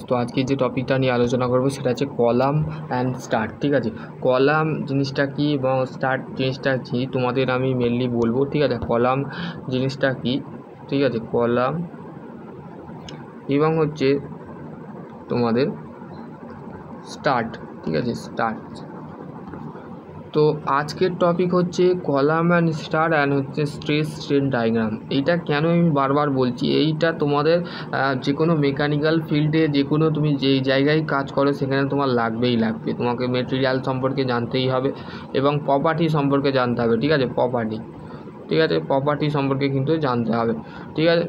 তো আজকে যে টপিকটা নিয়ে আলোচনা করব সেটা হচ্ছে কলাম অ্যান্ড স্টার্ট। ঠিক আছে, কলাম জিনিসটা কি এবং স্টার্ট জিনিসটা কি তোমাদের আমি মেনলি বলবো। ঠিক আছে, কলাম জিনিসটা কি, ঠিক আছে, কলাম এবং হচ্ছে তোমাদের স্টার্ট। ঠিক আছে, স্টার্ট। তো আজকের টপিক হচ্ছে কলাম অ্যান্ড স্টার অ্যান্ড হচ্ছে স্ট্রেস স্ট্রেন ডায়াগ্রাম। এইটা কেন আমি বারবার বলছি, এইটা তোমাদের যে কোনো মেকানিক্যাল ফিল্ডে যে কোনো তুমি যেই জায়গায় কাজ করো সেখানে তোমার লাগবেই লাগবে। তোমাকে মেটেরিয়াল সম্পর্কে জানতেই হবে এবং প্রপার্টি সম্পর্কে জানতে হবে। ঠিক আছে, প্রপার্টি, ঠিক আছে, প্রপার্টি সম্পর্কে কিন্তু জানতে হবে। ঠিক আছে,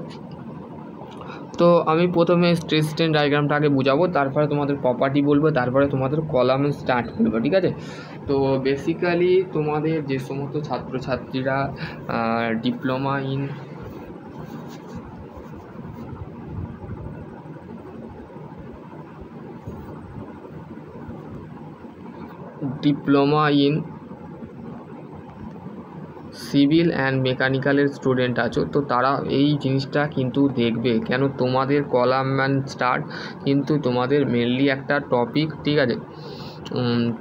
তো আমি প্রথমে স্ট্রেস স্ট্রেন ডায়াগ্রামটা আগে বুঝাবো, তারপরে তোমাদের প্রপার্টি বলবো, তারপরে তোমাদের কলাম স্টার্ট বলবো। ঠিক আছে, তো বেসিক্যালি তোমাদের যে সমস্ত ছাত্রছাত্রীরা ডিপ্লোমা ইন সিভিল অ্যান্ড মেকানিক্যালের স্টুডেন্ট আছো, তো তারা এই জিনিসটা কিন্তু দেখবে। কেন তোমাদের কলাম অ্যান্ড স্টার্ট কিন্তু তোমাদের মেনলি একটা টপিক। ঠিক আছে,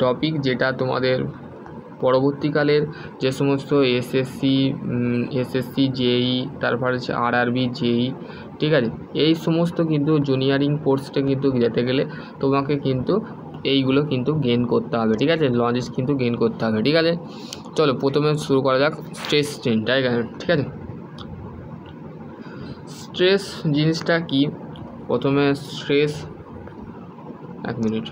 টপিক যেটা তোমাদের পরবর্তীকালের যে সমস্ত এসএসসি জেই, তারপর হচ্ছে আরআরবি জেই, ঠিক আছে, এই সমস্ত কিন্তু জুনিয়রিং কোর্সটা কিন্তু যেতে গেলে তোমাকে কিন্তু এইগুলো কিন্তু গেইন করতে হবে। ঠিক আছে, নলেজ কিন্তু গেইন করতে হবে। ঠিক আছে, চলো প্রথমে শুরু করা যাক স্ট্রেস স্ট্রেন ডায়াগ্রাম। ঠিক আছে, স্ট্রেস জিনিসটা কি, প্রথমে স্ট্রেস, এক মিনিট,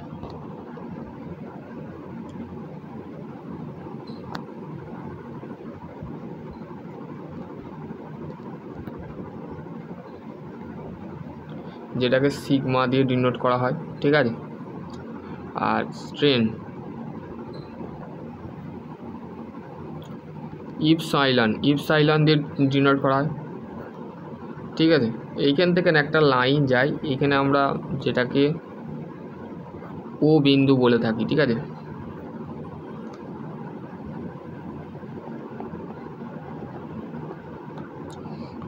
যেটাকে সিগমা দিয়ে ডিনোট করা হয়। ঠিক আছে, আর স্ট্রেন ইপসাইলন দিয়ে ডিনোট করা হয়। ঠিক আছে, এইখান থেকে একটা লাইন যায়, এইখানে আমরা যেটাকে ও বিন্দু বলে থাকি। ঠিক আছে,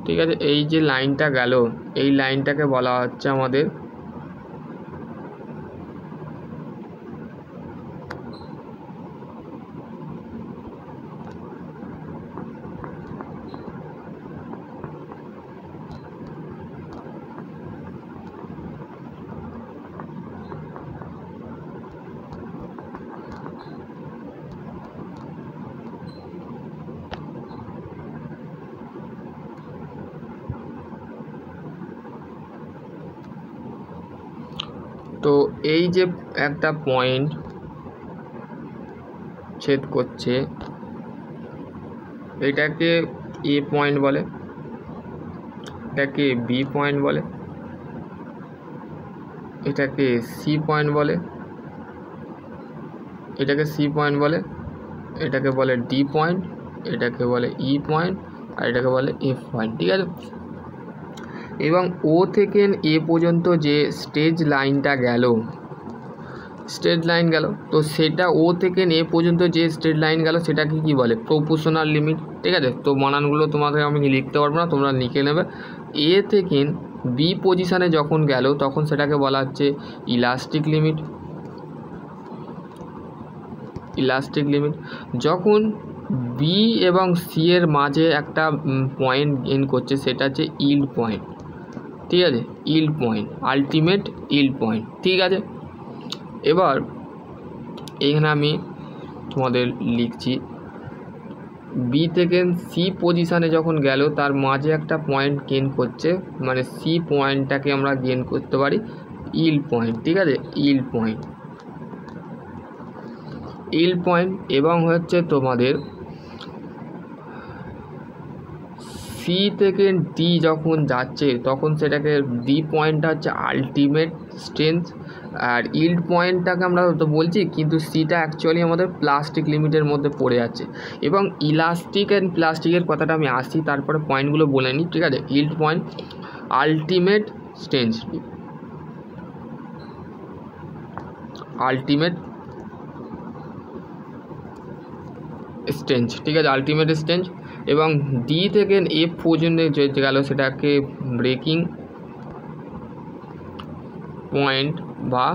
ঠিক আছে, এই যে লাইনটা গেল, এই লাইনটাকে বলা হচ্ছে আমাদের তো এই যে একটা পয়েন্ট ছেদ করছে, এটাকে এ পয়েন্ট বলে, এটাকে বি পয়েন্ট বলে, এটাকে সি পয়েন্ট বলে, এটাকে সি পয়েন্ট বলে, এটাকে বলে ডি পয়েন্ট, এটাকে বলে ই পয়েন্ট, আর এটাকে বলে এফ পয়েন্ট। ঠিক আছে, এবং ও থেকে এ পর্যন্ত যে স্ট্রেট লাইনটা গেল, স্ট্রেট লাইন গেল, তো সেটা ও থেকে এ পর্যন্ত যে স্ট্রেট লাইন গেল সেটাকে কি বলে, প্রপোর্শনাল লিমিট। ঠিক আছে, তো বানানগুলো তোমাদের আমি লিখতে পারবো না, তোমরা লিখে নেবে। এ থেকে বি পজিশানে যখন গেল তখন সেটাকে বলা হচ্ছে ইলাস্টিক লিমিট। ইলাস্টিক লিমিট যখন বি এবং সি এর মাঝে একটা পয়েন্ট গেইন করছে সেটা হচ্ছে ইল্ড পয়েন্ট। ঠিক আছে, yield point, ultimate yield point. ঠিক আছে, এবার এখানে আমি তোমাদের লিখছি, বি থেকে সি পজিশানে যখন গেল তার মাঝে একটা পয়েন্ট গেইন করছে, মানে সি পয়েন্টটাকে আমরা গেইন করতে পারি ইল্ড পয়েন্ট। ঠিক আছে, ইল্ড পয়েন্ট, ইল্ড পয়েন্ট। এবং হচ্ছে তোমাদের সি থেকে ডি যখন যাচ্ছে তখন সেটাকে ডি পয়েন্টটা হচ্ছে আলটিমেট স্ট্রেংথ, আর ইল্ড পয়েন্টটাকে আমরা তো বলছি কিন্তু সিটা অ্যাকচুয়ালি আমাদের প্লাস্টিক লিমিটের মধ্যে পড়ে যাচ্ছে। এবং ইলাস্টিক অ্যান্ড প্লাস্টিকের কথাটা আমি আসি, তারপরে পয়েন্টগুলো বলে নিই। ঠিক আছে, yield point, ultimate strength, ultimate strange. ঠিক আছে, আলটিমেট স্ট্রেঞ্জ। এবং ডি থেকে এফ পর্যন্ত যে গেল সেটাকে ব্রেকিং পয়েন্ট বা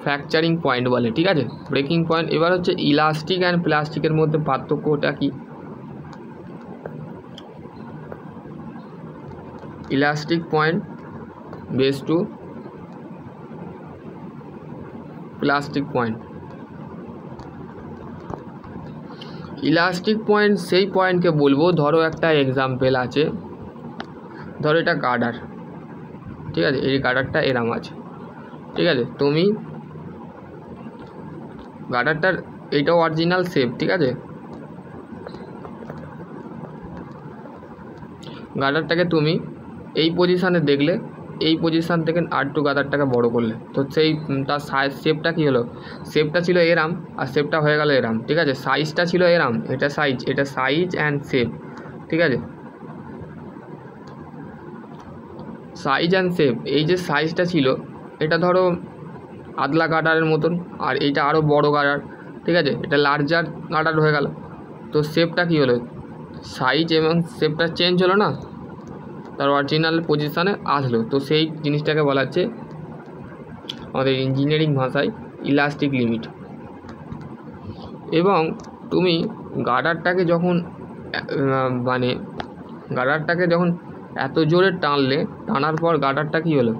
ফ্র্যাকচারিং পয়েন্ট বলে, ঠিক আছে, ব্রেকিং পয়েন্ট। এবার হচ্ছে ইলাস্টিক অ্যান্ড প্লাস্টিকের মধ্যে পার্থক্যটা কি? Elastic point base to plastic point. Elastic point সেই পয়েন্টকে বলবো, ধরো একটা এক্সাম্পল আছে, ধরো এটা গার্ডার, ঠিক আছে, এই গার্ডারটা এরাম আছে, ঠিক আছে, তুমি গার্ডারটার এইটা অরিজিনাল শেপ, ঠিক আছে, গার্ডারটাকে তুমি এই পজিশানে দেখলে, এই পজিশান থেকে আর একটু গার্ডারটাকে বড় করলে, তো সেই তার সাইজ শেপটা কী হলো, শেপটা ছিল এরাম আর শেপটা হয়ে গেল এরাম, ঠিক আছে, সাইজটা ছিল এরাম, এটা সাইজ অ্যান্ড শেপ, ঠিক আছে, সাইজ অ্যান্ড শেপ। এই যে সাইজটা ছিল এটা ধরো আদলা গার্ডারের মতন, আর এইটা আরও বড় গার্ডার, ঠিক আছে, এটা লার্জার গার্ডার হয়ে গেল, তো শেপটা কী হলো, সাইজ এবং শেপটা চেঞ্জ হলো না, তার অরিজিনাল পজিশানে আসলো, তো সেই জিনিসটাকে বলা হচ্ছে আমাদের ইঞ্জিনিয়ারিং ভাষায় ইলাস্টিক লিমিট। এবং তুমি গার্ডারটাকে যখন মানে গার্ডারটাকে যখন এত জোরে টানলে, টানার পর গার্ডারটা কী হলো,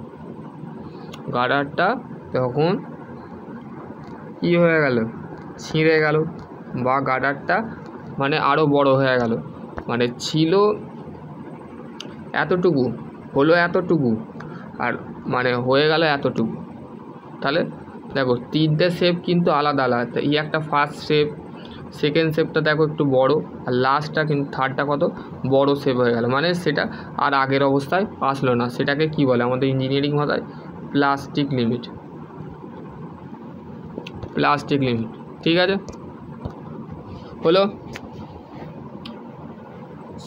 গার্ডারটা তখন কী হয়ে গেল, ছিঁড়ে গেল, বা গার্ডারটা মানে আরও বড় হয়ে গেল, মানে ছিল এতটুকু, হলো এতটুকু, আর মানে হয়ে গেল এতটুকু। তাহলে দেখো তিনটে শেপ কিন্তু আলাদা আলাদা, এই একটা ফার্স্ট শেপ, সেকেন্ড শেপটা দেখো একটু বড়, আর লাস্টটা কিন্তু থার্ডটা কত বড় শেপ হয়ে গেল, মানে সেটা আর আগের অবস্থায় আসলো না, সেটাকে কি বলে আমাদের ইঞ্জিনিয়ারিং ভাষায় প্লাস্টিক লিমিট, প্লাস্টিক লিমিট, ঠিক আছে। হলো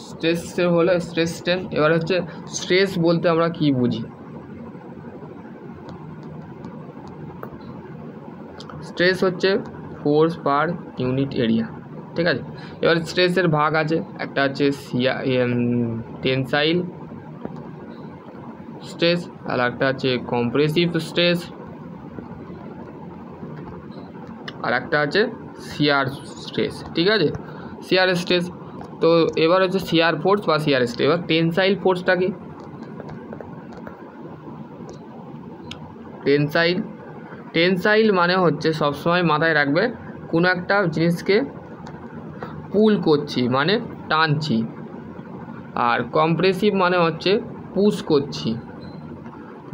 স্ট্রেস হলো স্ট্রেস স্ট্রেন। এবার হচ্ছে স্ট্রেস বলতে আমরা কি বুঝি? স্ট্রেস হচ্ছে ফোর্স পার ইউনিট এরিয়া, ঠিক আছে। এবার স্ট্রেসের ভাগ আছে, একটা হচ্ছে টেনসাইল স্ট্রেস, আর একটা হচ্ছে কম্প্রেসিভ স্ট্রেস, আর একটা আছে শিয়ার স্ট্রেস, ঠিক আছে, শিয়ার স্ট্রেস। তো এবার হচ্ছে শিয়ার ফোর্স বা শিয়ার স্ট্রেস। এবার টেনসাইল ফোর্সটা কি? টেনসাইল মানে হচ্ছে সবসময় মাথায় রাখবে, কোনো একটা জিনিসকে পুল করছি মানে টানছি, আর কম্প্রেসিভ মানে হচ্ছে পুশ করছি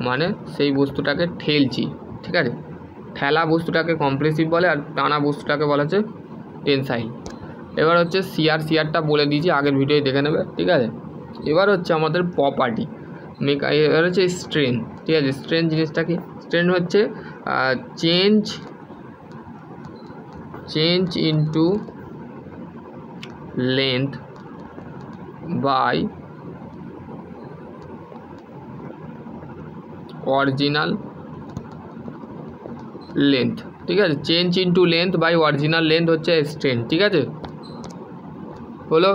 মানে সেই বস্তুটাকে ঠেলছি, ঠিক আছে, ঠেলা বস্তুটাকে কম্প্রেসিভ বলে, আর টানা বস্তুটাকে বলা হচ্ছে টেনসাইল। এবার হচ্ছে শিয়ারটা বলে দিয়েছি, আগের ভিডিওয় দেখে নেবে, ঠিক আছে। এবার হচ্ছে আমাদের প্রপার্টি, এবার হচ্ছে স্ট্রেন, ঠিক আছে। স্ট্রেন জিনিসটা কি? স্ট্রেন হচ্ছে change into length by original length, ঠিক আছে, change into length by original length হচ্ছে স্ট্রেন, ঠিক আছে। হলো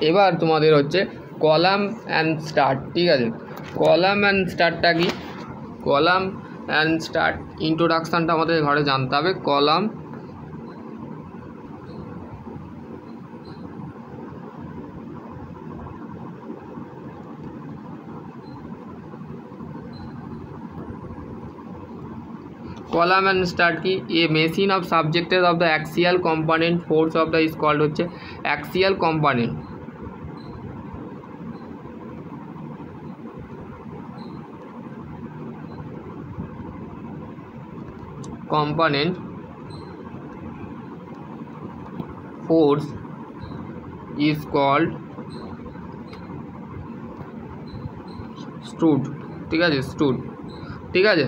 এবার তোমাদের হচ্ছে কলাম অ্যান্ড স্টার্ট, ঠিক আছে। কলাম অ্যান্ড স্টার্টটা কি? কলাম অ্যান্ড স্টার্ট ইন্ট্রোডাকশানটা আমাদের ঘরে জানতে হবে। কলাম and start কি? A machine of subjected of the axial component force of the is called হচ্ছে axial component, force is called stood, ঠিক আছে, স্টুড, ঠিক আছে।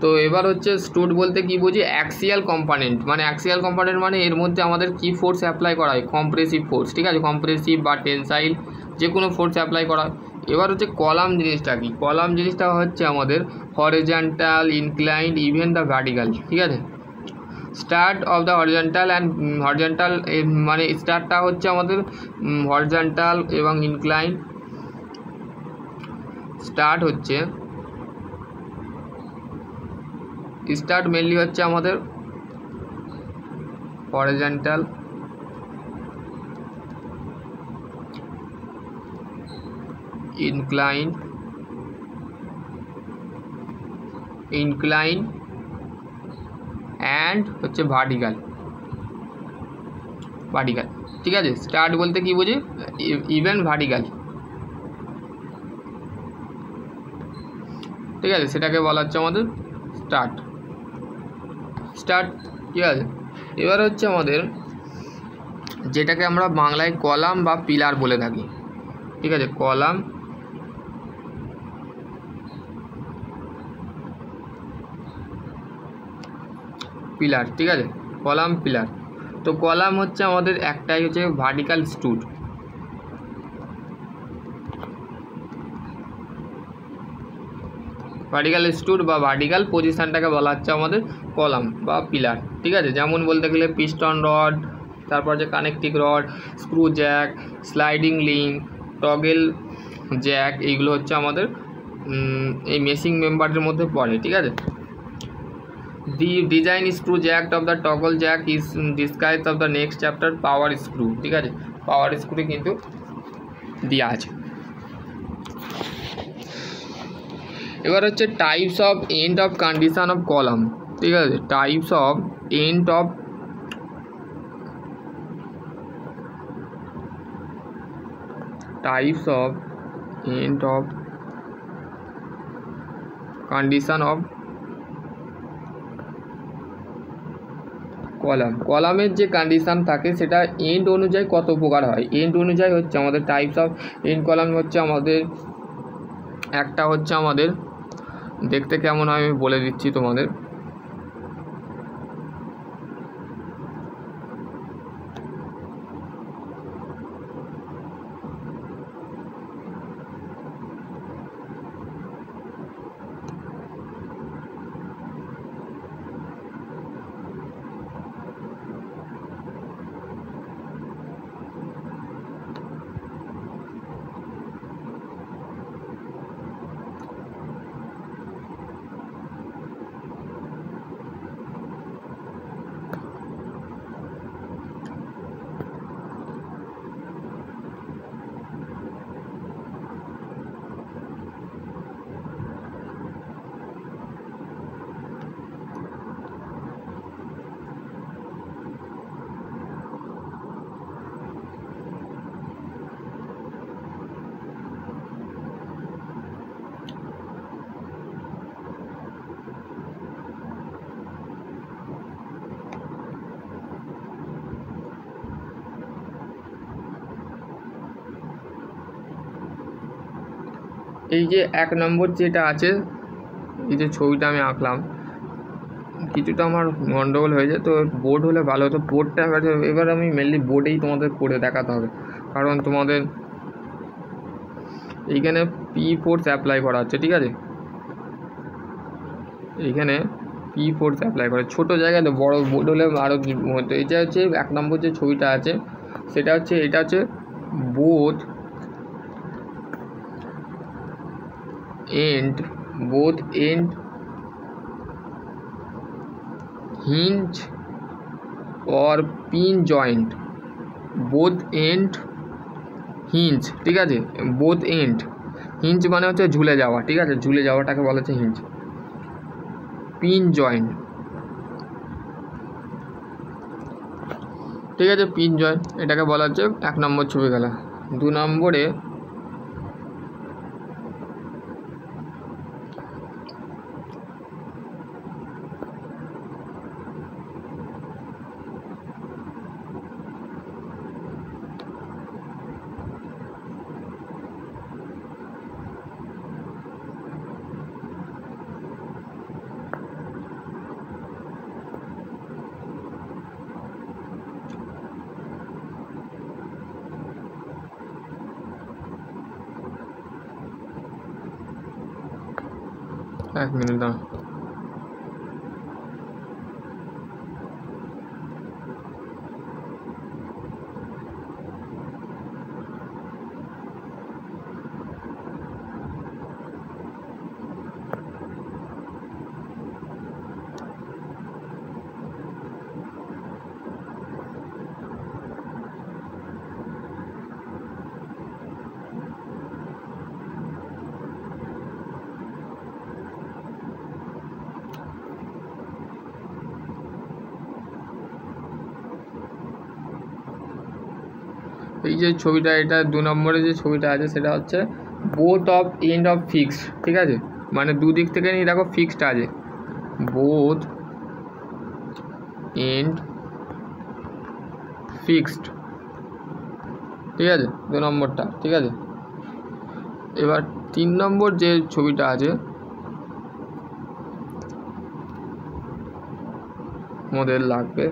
তো এবার হচ্ছে স্টুড বলতে কি বুঝি? অ্যাক্সিয়াল কম্পোনেন্ট, মানে অ্যাক্সিয়াল কম্পোনেন্ট মানে এর মধ্যে আমাদের কি ফোর্স অ্যাপ্লাই করা হয়? কম্প্রেসিভ ফোর্স, ঠিক আছে, কম্প্রেসিভ বা টেনসাইল যে কোনো ফোর্স অ্যাপ্লাই করা হয়। এবার হচ্ছে কলাম জিনিসটা কি? কলাম জিনিসটা হচ্ছে আমাদের horizontal, inclined, even the vertical, ঠিক আছে। Start of the horizontal and horizontal মানে স্টার্টটা হচ্ছে আমাদের হরিজন্টাল এবং ইনক্লাইন, স্টার্ট মেনলি হচ্ছে আমাদের হরিজন্টাল, ইনক্লাইন অ্যান্ড হচ্ছে ভার্টিক্যাল। ঠিক আছে, স্টার্ট বলতে কি বুঝি, ইভেন ভার্টিক্যাল। ঠিক আছে, সেটাকে বলা হচ্ছে আমাদের স্টার্ট। ঠিক আছে, এবার হচ্ছে আমাদের যেটাকে আমরা বাংলায় কলাম বা পিলার বলে থাকি। ঠিক আছে, কলাম, পিলার। ঠিক আছে, কলাম, পিলার। তো কলাম হচ্ছে আমাদের একটাই হচ্ছে ভার্টিক্যাল স্টুড। বা ভার্টিক্যাল পজিশনটাকে বলা হচ্ছে আমাদের কলাম বা পিলার। ঠিক আছে, যেমন বলতে গেলে পিস্টন রড, তারপর যে connecting rod, screw jack, sliding link, toggle jack, এইগুলো হচ্ছে আমাদের এই মেশিং মেম্বারের মধ্যে পড়ে। ঠিক আছে, the design screw jack of the toggle jack is described of the next chapter power screw. ঠিক আছে, পাওয়ার স্ক্রু কিন্তু দেওয়া আছে। এবার হচ্ছে types of end of condition of column. ঠিক আছে, types of end of condition of কলামের যে কন্ডিশন থাকে সেটা এন্ড অনুযায়ী কত প্রকার হয়। এন্ড অনুযায়ী হচ্ছে আমাদের টাইপস অফ এন্ড কলাম হচ্ছে আমাদের একটা হচ্ছে আমাদের দেখতে কেমন হয় আমি বলে দিচ্ছি তোমাদের। এই যে এক নম্বর যেটা আছে, এই যে ছবিটা আমি আঁকলাম, কিছুটা আমার গন্ডগোল হয়ে যায়, তো বোর্ড হলে ভালো হতো। বোর্ডটা এবার আমি মেনলি বোর্ডেই তোমাদের করে দেখাতে হবে, কারণ তোমাদের এইখানে পি ফোর্স অ্যাপ্লাই করা হচ্ছে। ঠিক আছে, এইখানে পি ফোর্স অ্যাপ্লাই করে ছোটো জায়গায়, তো বড়ো বোর্ড হলে আরও হতো। এটা হচ্ছে এক নম্বর যে ছবিটা আছে সেটা হচ্ছে, এটা হচ্ছে both end hinge or pin joint, both end hinge। ঠিক আছে, both end hinge মানে হচ্ছে ঝুলে যাওয়া। ঠিক আছে, ঝুলে যাওয়াটাকে বলা হচ্ছে হিঞ্জ। পিন জয়েন্ট, ঠিক আছে, পিন জয়েন্ট এটাকে বলা হচ্ছে এক নম্বর ছবি খেলা। দু নম্বরে এক মিনিট দাও। এই যে ছবিটা, এটা 2 নম্বরে যে ছবিটা আছে সেটা হচ্ছে both of end of fixed, ঠিক আছে, মানে দুদিক থেকে নিয়ে দেখো ফিক্সড আছে, বোথ এন্ড ফিক্সড, ঠিক আছে 2 নম্বরটা, ঠিক আছে। এবার 3 নম্বর যে ছবিটা আছে আমাদের লাগবে,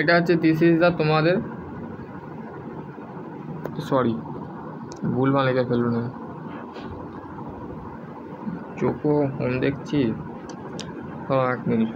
এটা হচ্ছে দিস ইজ দ্য তোমাদের, সরি ভুলভাল লিখে ফেলুন, চোখও হোম দেখছি, 1 মিনিট।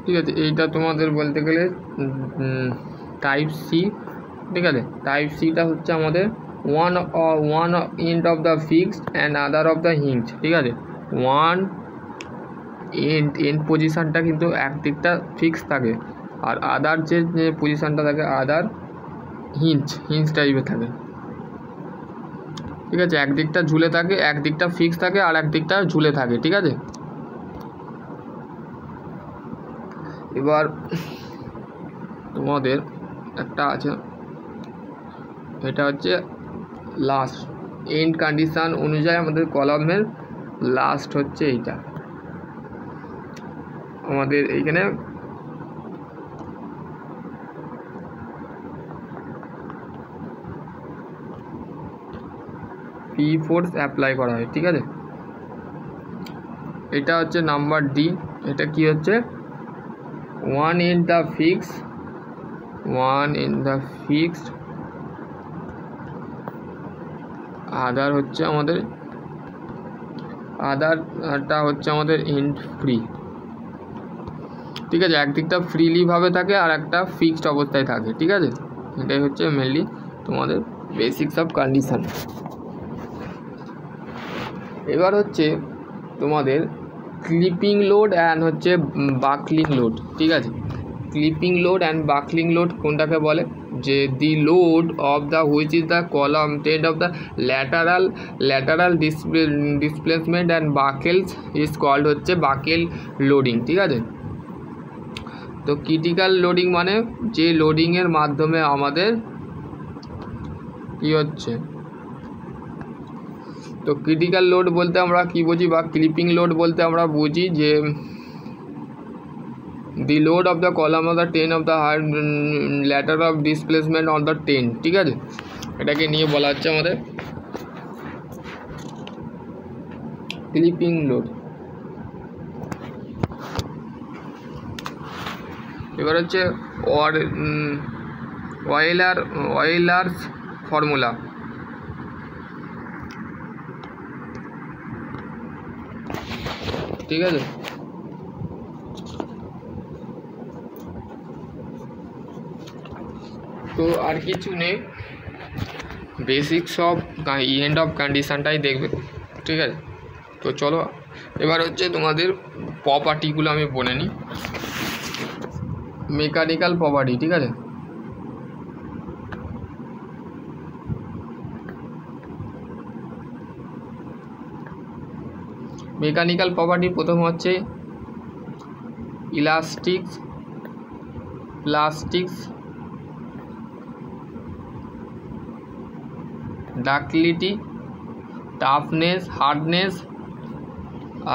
ঠিক আছে, এইটা তোমাদের বলতে গেলে টাইপ সি, ঠিক আছে। টাইপ সিটা হচ্ছে আমাদের one end of the fixed and other of the hinge, ঠিক আছে। ওয়ান এন্ড পজিশানটা কিন্তু একদিকটা ফিক্স থাকে, আর আদার যে পজিশানটা থাকে আদার হিঞ্জ টাইপের থাকে, ঠিক আছে। একদিকটা ঝুলে থাকে, একদিকটা ফিক্স থাকে, আর একদিকটা ঝুলে থাকে, ঠিক আছে। এবার তোমাদের একটা আছে, এটা হচ্ছে লাস্ট এন্ড কন্ডিশন অনুযায়ী আমাদের কলামের লাস্ট হচ্ছে এইটা। আমাদের এইখানে পি ফোর্স অ্যাপ্লাই করা হয়, ঠিক আছে। এটা হচ্ছে নাম্বার ডি। এটা কি হচ্ছে, ওয়ান ইন দ্য ফিক্সড আদার হচ্ছে আমাদের আদারটা হচ্ছে আমাদের এন্ড ফ্রি। ঠিক আছে, একদিকটা ফ্রিলিভাবে থাকে আর একটা ফিক্সড অবস্থায় থাকে। ঠিক আছে, এটাই হচ্ছে মেনলি তোমাদের বেসিক্স অফ কন্ডিশন। এবার হচ্ছে তোমাদের ক্লিপিং লোড অ্যান্ড হচ্ছে বাকলিং লোড। ঠিক আছে, crippling load and buckling load কোনটাকে বলে, যে the load of the which is the column টেড of the lateral displacement and buckles is called হচ্ছে বাকেল লোডিং। ঠিক আছে, তো ক্রিটিক্যাল লোডিং মানে যে লোডিংয়ের মাধ্যমে আমাদের কী হচ্ছে, তো ক্রিটিক্যাল লোড বলতে আমরা কি বুঝি, বা ক্লিপিং লোড বলতে আমরা বুঝি যে the load of the column of the ten of the later of displacement on the ten. ঠিক আছে, এটাকে নিয়ে বলা হচ্ছে আমাদের ক্লিপিং লোড। এবার হচ্ছে অয়েলার্স ফর্মুলা। ঠিক আছে, তো আর কিছু নেই, বেসিক্স অফ এন্ড অফ কন্ডিশনটাই দেখবে। ঠিক আছে, তো চলো এবার হচ্ছে তোমাদের প্রপার্টিগুলো আমি বলে নিই। Mechanical property. ঠিক আছে, মেকানিক্যাল প্রপার্টি প্রথম হচ্ছে ইলাস্টিক্স, প্লাস্টিক্স, ডাকলিটি, টাফনেস, হার্ডনেস,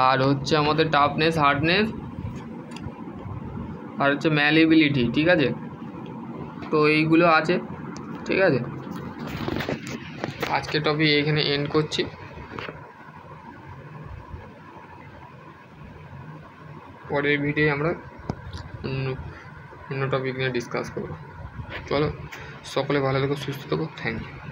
আর হচ্ছে আমাদের টাফনেস, হার্ডনেস, আর হচ্ছে ম্যালিবিলিটি। ঠিক আছে, তো এইগুলো আছে। ঠিক আছে, আজকের টপিক এখানে এন্ড করছি। পরের ভিডিও আমরা অন্য টপিক নিয়ে ডিসকাস করব। চলো, সকলে ভালো থেকো, সুস্থ থেকো, থ্যাংক ইউ।